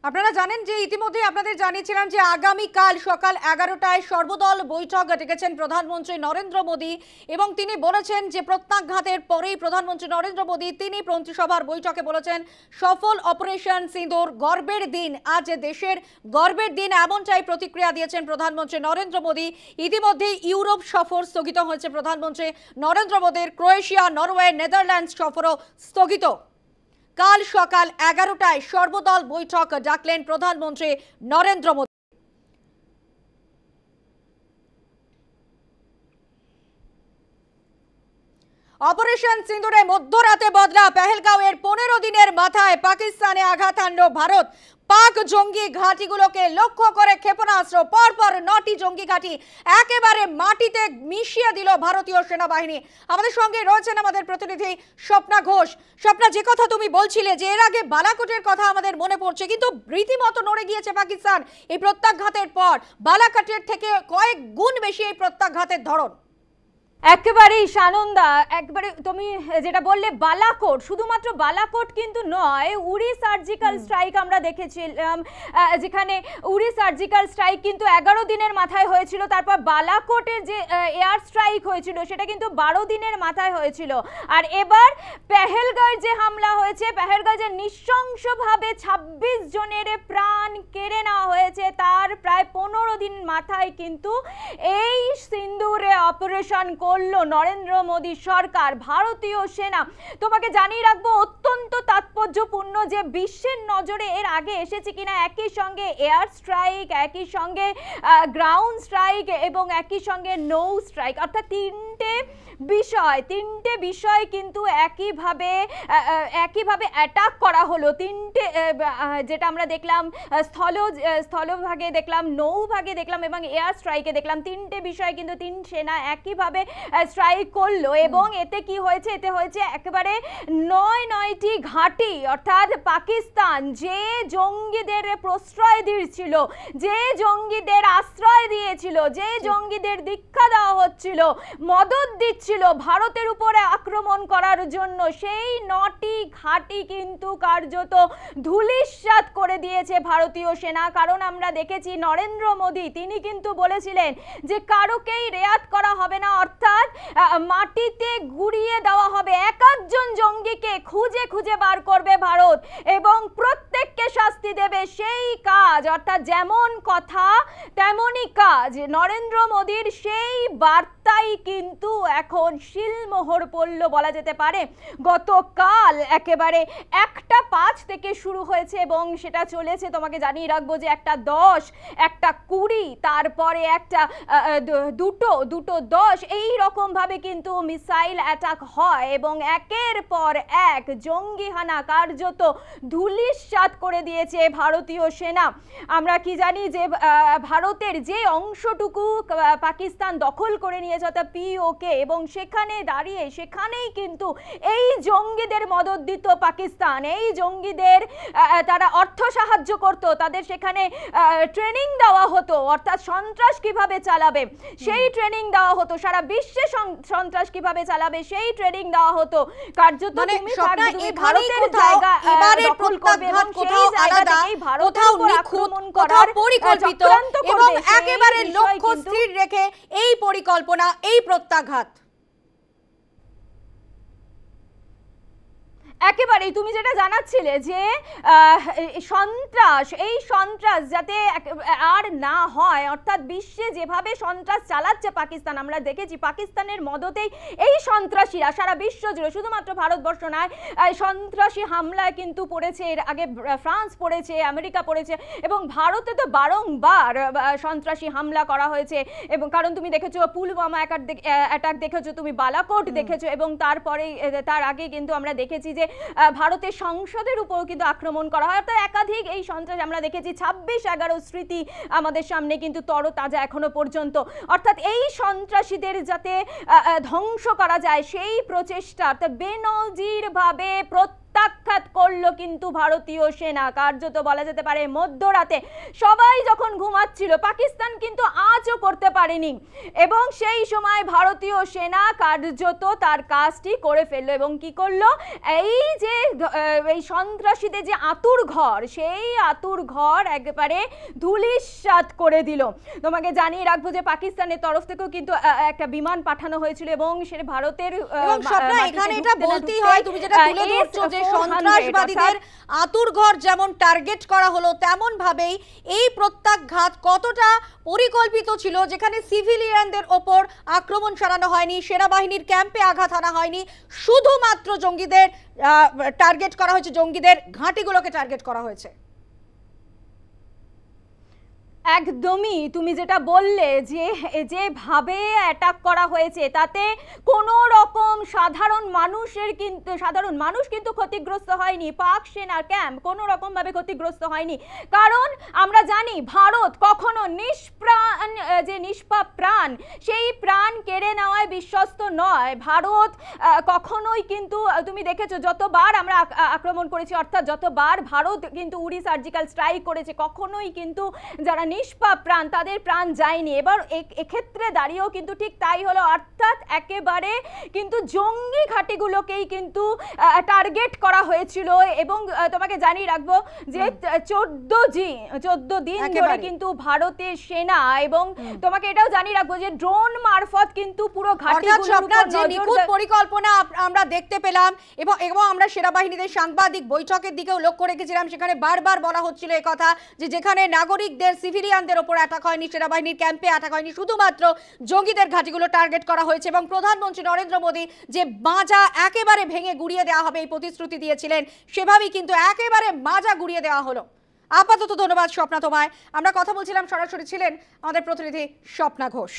আপনারা জানেন যে ইতিমধ্যে আপনাদের জানিয়েছিলাম যে আগামীকাল সকাল 11টায় সর্বদল বৈঠক ডেকেছেন প্রধানমন্ত্রী নরেন্দ্র মোদী এবং তিনি বলেছেন যে প্রত্যাঘাতের পরেই প্রধানমন্ত্রী নরেন্দ্র মোদী তিনি মন্ত্রিসভার বৈঠকে বলেছেন সফল অপারেশন সিঁদুর গর্বের দিন, আজ দেশের গর্বের দিন, এমনটাই প্রতিক্রিয়া দিয়েছেন প্রধানমন্ত্রী নরেন্দ্র মোদী। ইতিমধ্যে ইউরোপ সফর স্থগিত হয়েছে প্রধানমন্ত্রী নরেন্দ্র মোদীর, ক্রোয়েশিয়া, নরওয়ে, নেদারল্যান্ডস সফরও স্থগিত। কাল সকাল 11টায় সর্বদল বৈঠক ডাকলেন প্রধানমন্ত্রী নরেন্দ্র মোদী। অপারেশন সিঁদুরে মধ্যরাতে বদলা পেহেলগাঁওয়ের 15 দিনের মাথায় পাকিস্তানে আঘাত হানল ভারত। পাক জঙ্গি ঘাঁটিগুলোকে লক্ষ্য করে ক্ষেপণাস্ত্র, পরপর 9টি জঙ্গি ঘাঁটি একেবারে মাটিতে মিশিয়ে দিল ভারতীয় সেনাবাহিনী। আমাদের সঙ্গে রয়েছেন আমাদের প্রতিনিধি স্বপ্না ঘোষ। স্বপ্না, যে কথা তুমি বলছিলে যে এর আগে বালাকোটের কথা আমাদের মনে পড়ছে, কিন্তু রীতিমতো নড়ে গিয়েছে পাকিস্তান এই প্রত্যাঘাতের পর। বালাকোটের থেকে কয়েক গুণ বেশি এই প্রত্যাঘাতের ধরন। একেবারেই সানন্দা, একবারে তুমি যেটা বললে বালাকোট, শুধুমাত্র বালাকোট কিন্তু নয়, উড়ি সার্জিক্যাল স্ট্রাইক আমরা দেখেছিলাম, যেখানে উড়ি সার্জিক্যাল স্ট্রাইক কিন্তু 11 দিনের মাথায় হয়েছিল। তারপর বালাকোটের যে এয়ার স্ট্রাইক হয়েছিল সেটা কিন্তু 12 দিনের মাথায় হয়েছিল। আর এবার পেহেলগাঁওয়ের যে হামলা হয়েছে, পেহেলগাঁও যে নৃশংসভাবে 26 জনের প্রাণ কেড়ে নেওয়া হয়েছে, তার প্রায় 15 দিন মাথায় কিন্তু এই সিন্দুরে অপারেশন করলো নরেন্দ্র মোদী সরকার, ভারতীয় সেনা। তোমাকে জানিয়ে রাখবো অত্যন্ত তাৎপর্যপূর্ণ যে বিশ্বের নজরে এর আগে এসেছে কিনা একই সঙ্গে এয়ার স্ট্রাইক, একই সঙ্গে গ্রাউন্ড স্ট্রাইক এবং একই সঙ্গে নৌ স্ট্রাইক, অর্থাৎ তিনটে বিষয় কিন্তু একইভাবে অ্যাটাক করা হলো। তিনটে, যেটা আমরা দেখলাম স্থলভাগে দেখলাম, নৌভাগে দেখলাম এবং এয়ার স্ট্রাইকে দেখলাম, তিনটে বিষয় কিন্তু তিন সেনা একইভাবে স্ট্রাইক করলো। এবং এতে কি হয়েছে? এতে হয়েছে একেবারে 9টি ঘাঁটি, অর্থাৎ পাকিস্তান যে জঙ্গিদের প্রশ্রয় দিয়েছিল, যে জঙ্গিদের আশ্রয় দিয়েছিল, যে জঙ্গিদের দীক্ষা দেওয়া হচ্ছিল, মদত দিচ্ছিল ভারতের উপরে আক্রমণ করার জন্য, সেই 9টি ঘাঁটি কিন্তু কার্যত ধূলিসাৎ করে দিয়েছে ভারতীয় সেনা। কারণ আমরা দেখেছি নরেন্দ্র মোদী তিনি কিন্তু বলেছিলেন যে কারোকেই রেয়াত করা হবে না, অর্থাৎ মাটিতে গুড়িয়ে দেওয়া হবে, এক একজন জঙ্গিকে খুঁজে খুঁজে বার করবে ভারত এবং প্রত্যেককে শাস্তি দেবে। সেই কাজ, অর্থাৎ যেমন কথা তেমনই কাজ, নরেন্দ্র মোদীর সেই বার্তাই কিন্তু এখন শিলমোহর পড়ল বলা যেতে পারে। গতকাল একেবারে 1টা 5 থেকে শুরু হয়েছে এবং সেটা চলেছে, তোমাকে জানিয়ে রাখবো যে 1টা 10, 1টা 20, তারপরে একটা দুটো 10, এই রকম ভাবে কিন্তু মিসাইল অ্যাটাক হয় এবং একের পর এক জঙ্গি হানা কার্যত ধূলিসাৎ করে দিয়েছে ভারতীয় সেনা। আমরা কি জানি যে ভারতের যে অংশটুকু পাকিস্তান দখল করে নিয়েছে অর্থাৎ POK, এবং সেখানে দাঁড়িয়ে সেখানেই কিন্তু এই জঙ্গিদের মদত দিত পাকিস্তান, এই জঙ্গিদের তারা অর্থ সাহায্য করত, তাদের সেখানে ট্রেনিং দেওয়া হতো, অর্থাৎ সন্ত্রাস কিভাবে চালাবে সেই ট্রেনিং দেওয়া হতো, সারা বিশ্বে সন্ত্রাস কিভাবে চালাবে সেই ট্রেনিং দেওয়া হতো। কার্যত তুমি ভারতের জায়গা দখল করবে এবং সেই জায়গা থেকেই ভারতের উপর আক্রমণ করার পরিকল্পিত এবং একেবারে লক্ষ্য স্থির রেখে এই পরিকল্পনা, এই প্রত্যাঘাত। একেবারেই তুমি যেটা জানাচ্ছিলে যে এই সন্ত্রাস যাতে আর না হয়, অর্থাৎ বিশ্বে যেভাবে সন্ত্রাস চালাচ্ছে পাকিস্তান, আমরা দেখেছি পাকিস্তানের মদতেই এই সন্ত্রাসীরা সারা বিশ্ব জুড়ে, শুধুমাত্র ভারতবর্ষ নয়, সন্ত্রাসী হামলায় কিন্তু পড়েছে, এর আগে ফ্রান্স পড়েছে, আমেরিকা পড়েছে এবং ভারতে তো বারংবার সন্ত্রাসী হামলা করা হয়েছে। এবং কারণ তুমি দেখেছো পুলওয়ামা অ্যাটাক দেখেছো, তুমি বালাকোট দেখেছো এবং তার আগে কিন্তু আমরা দেখেছি যে ভারতের সংসদের উপর কিন্তু আক্রমণ করা হয়। অর্থাৎ একাধিক এই সন্ত্রাস আমরা দেখেছি, 26/11 স্মৃতি আমাদের সামনে কিন্তু তরতাজা এখনো পর্যন্ত। অর্থাৎ এই সন্ত্রাসীদের যাতে ধ্বংস করা যায় সেই প্রচেষ্টা, অর্থাৎ বেনজির ভাবে প্রত্যাঘাত করলো কিন্তু ভারতীয় সেনা, কার্যত বলা যেতে পারে মধ্যরাতে সবাই যখন ঘুমাচ্ছিল, পাকিস্তান কিন্তু আজও করতে পারেনি এবং সেই সময় ভারতীয় সেনা কার্যত তার কাজটি করে ফেললো এবং কি করলো, এই যে এই সন্ত্রাসীদের যে আতুর ঘর, সেই আতুর ঘর একেবারে ধূলিসাৎ করে দিল। তোমাকে জানিয়ে রাখবো যে পাকিস্তানের তরফ থেকেও কিন্তু একটা বিমান পাঠানো হয়েছিল এবং সে ভারতের এবং স্বপ্না এখানে এটা বলতেই হয়, তুমি যেটা তুলে ধরছো যে সন্ত্রাসবাদীদের আতুর ঘর যেমন টার্গেট করা হলো, তেমন ভাবেই এই প্রত্যাঘাত কতটা পরিকল্পিত ছিল, যেখানে সিভিলিয়ানদের ওপর আক্রমণ চালানো হয়নি, সেনাবাহিনীর ক্যাম্পে আঘাত আনা হয়নি, শুধুমাত্র জঙ্গিদের টার্গেট করা হয়েছে, জঙ্গিদের ঘাঁটিগুলোকে টার্গেট করা হয়েছে। একদমই, তুমি যেটা বললে যে যেভাবে অ্যাটাক করা হয়েছে তাতে কোনো রকম সাধারণ মানুষ কিন্তু ক্ষতিগ্রস্ত হয়নি, পাক সেনার ক্যাম্প কোনো রকম ভাবে ক্ষতিগ্রস্ত হয়নি। কারণ আমরা জানি ভারত কখনো নিষ্পাপ প্রাণ, সেই প্রাণ কেড়ে নেওয়ায় বিশ্বস্ত নয়। ভারত কখনোই কিন্তু তুমি দেখেছো যতবার আমরা আক্রমণ করেছি, অর্থাৎ যতবার ভারত কিন্তু উড়ি সার্জিক্যাল স্ট্রাইক করেছে, কখনোই কিন্তু যারা নিষ্পাপ প্রাণ তাদের প্রাণ যায়নি। এবার এক্ষেত্রে দাঁড়িয়েও কিন্তু ঠিক তাই হলো, অর্থাৎ একেবারে কিন্তু জঙ্গি ঘাঁটিগুলোকেই কিন্তু টার্গেট করা হয়েছিল। এবং তোমাকে জানিয়ে রাখবো যে 14 দিন ধরে কিন্তু ভারতের সেনা, এবং তোমাকে এটাও জানিয়ে রাখবো যে ড্রোন মারফত কিন্তু পুরো নিখুঁত পরিকল্পনা আমরা দেখতে পেলাম এবং আমরা সেনাবাহিনীদের সাংবাদিক বৈঠকের দিকেও লক্ষ্য রেখেছিলাম, সেখানে বারবার বলা হচ্ছিল এই কথা যে যেখানে নাগরিকদের সিভিলিয়ানদের ওপর অ্যাটাক হয়নি, সেনাবাহিনীর ক্যাম্পে অ্যাটাক হয়নি, শুধুমাত্র জঙ্গিদের ঘাঁটিগুলো টার্গেট করা হয়েছে। এবং প্রধানমন্ত্রী নরেন্দ্র মোদী যে মাজা একেবারে ভেঙে গুড়িয়ে দেওয়া হবে এই প্রতিশ্রুতি দিয়েছিলেন, সেভাবেই কিন্তু একেবারে মাজা গুড়িয়ে দেওয়া হলো। আপাতত ধন্যবাদ স্বপ্না তোমায়। আমরা কথা বলছিলাম, সরাসরি ছিলেন আমাদের প্রতিনিধি স্বপ্না ঘোষ।